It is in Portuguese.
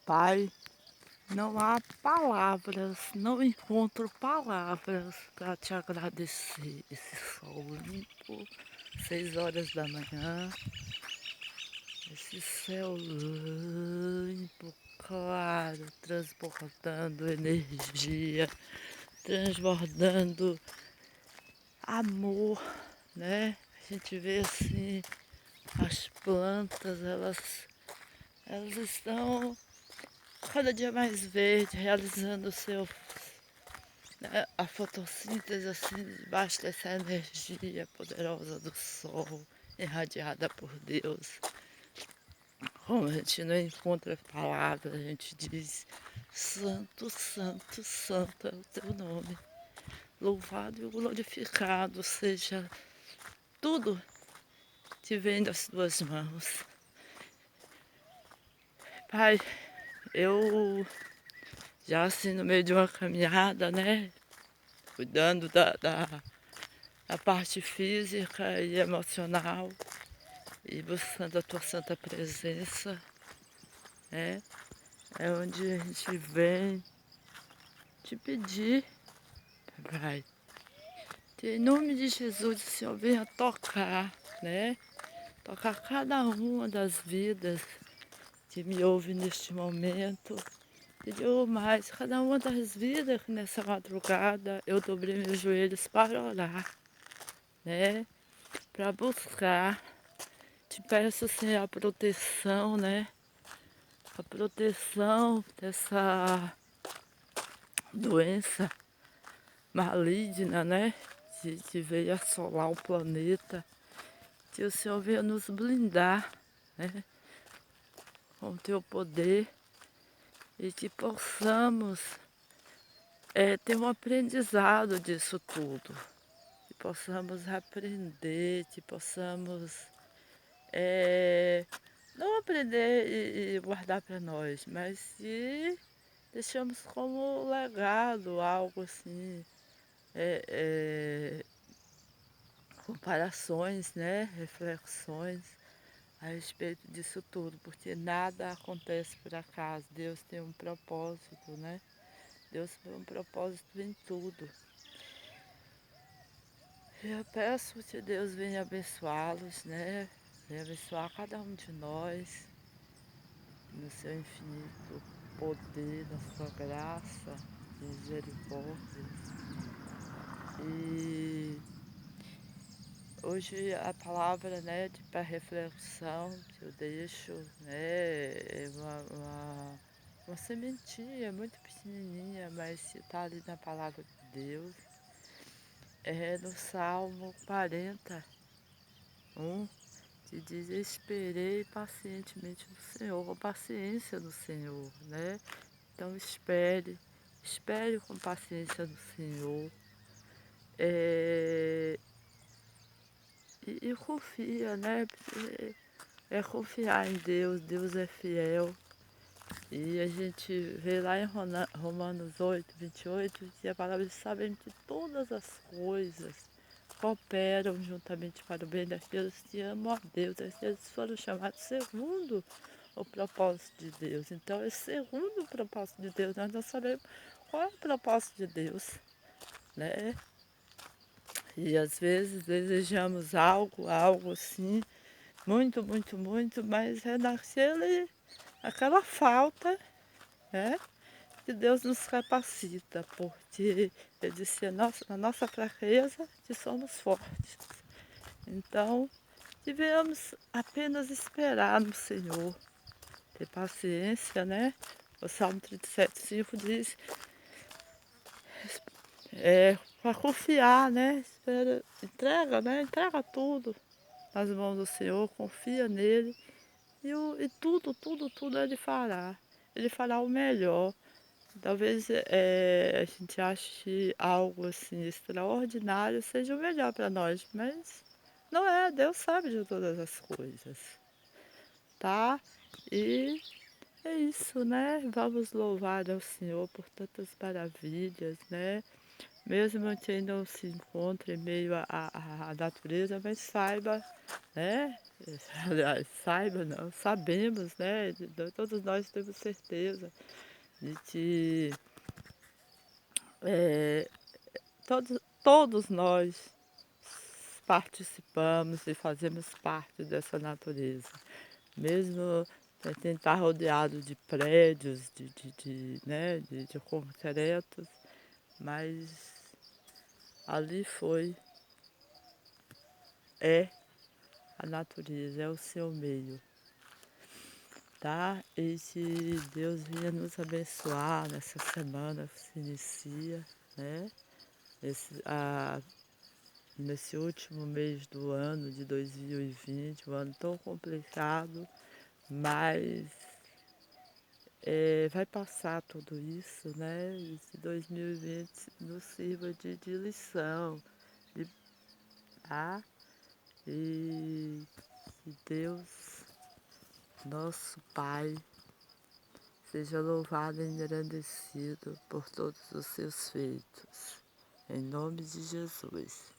Pai, não há palavras, não encontro palavras para te agradecer. Esse sol limpo, 6 horas da manhã, esse céu limpo, claro, transbordando energia, transbordando amor, né? A gente vê assim, as plantas, elas estão cada dia mais verde, realizando o seu, né, a fotossíntese assim, debaixo dessa energia poderosa do sol, irradiada por Deus. Como a gente não encontra palavras, a gente diz: Santo, Santo, Santo é o teu nome. Louvado e glorificado seja tudo que vem das tuas mãos. Pai, eu já assim no meio de uma caminhada, né? Cuidando da parte física e emocional e buscando a tua santa presença, né? É onde a gente vem te pedir, Pai, que em nome de Jesus o Senhor venha tocar, né? Tocar cada uma das vidas que me ouve neste momento. E digo mais, cada uma das vidas que nessa madrugada eu dobrei meus joelhos para orar, né? Para buscar. Te peço, Senhor, a proteção, né? A proteção dessa doença maligna, né? Que veio assolar o planeta. Que o Senhor venha nos blindar, né? Com o teu poder. E que possamos ter um aprendizado disso tudo. Que possamos aprender, que possamos não aprender e guardar para nós, mas se deixamos como legado algo assim, é, é, comparações, né, reflexões a respeito disso tudo, porque nada acontece por acaso, Deus tem um propósito, né? Deus tem um propósito em tudo. Eu peço que Deus venha abençoá-los, né? Venha abençoar cada um de nós, no seu infinito poder, na sua graça, misericórdia. E hoje a palavra, né, para reflexão que eu deixo, né, é uma sementinha muito pequenininha, mas está ali na palavra de Deus. É no Salmo 41, que diz: esperei pacientemente no Senhor, com paciência no Senhor, né? Então espere com paciência no Senhor. É, e confia, né? É confiar em Deus, Deus é fiel. E a gente vê lá em Romanos 8, 28, que a palavra diz: sabendo que todas as coisas cooperam juntamente para o bem daqueles que amam a Deus, aqueles que foram chamados segundo o propósito de Deus. Então, é segundo o propósito de Deus, nós não sabemos qual é o propósito de Deus, né? E às vezes desejamos algo assim, muito, muito, muito, mas é aquela falta, né? Que Deus nos capacita, porque Ele disse: na nossa fraqueza que somos fortes. Então, devemos apenas esperar no Senhor, ter paciência, né? O Salmo 37,5 diz: para confiar, né? Entrega, né? Entrega tudo nas mãos do Senhor, confia nele e tudo Ele fará. Ele fará o melhor. Talvez a gente ache algo assim extraordinário seja o melhor para nós, mas não é, Deus sabe de todas as coisas, tá? E é isso, né? Vamos louvar ao Senhor por tantas maravilhas, né? Mesmo quem não se encontra em meio à natureza, mas saiba, né? aliás, saiba não, sabemos, né, todos nós temos certeza de que, eh, todos nós participamos e fazemos parte dessa natureza. Mesmo sem estar rodeado de prédios, né, de concretos, mas ali é a natureza, é o seu meio, tá? E que Deus venha nos abençoar nessa semana que se inicia, né? Nesse último mês do ano de 2020, um ano tão complicado, mas vai passar tudo isso, né? E que 2020 nos sirva de lição, de, tá? E que Deus, nosso Pai, seja louvado e engrandecido por todos os seus feitos. Em nome de Jesus.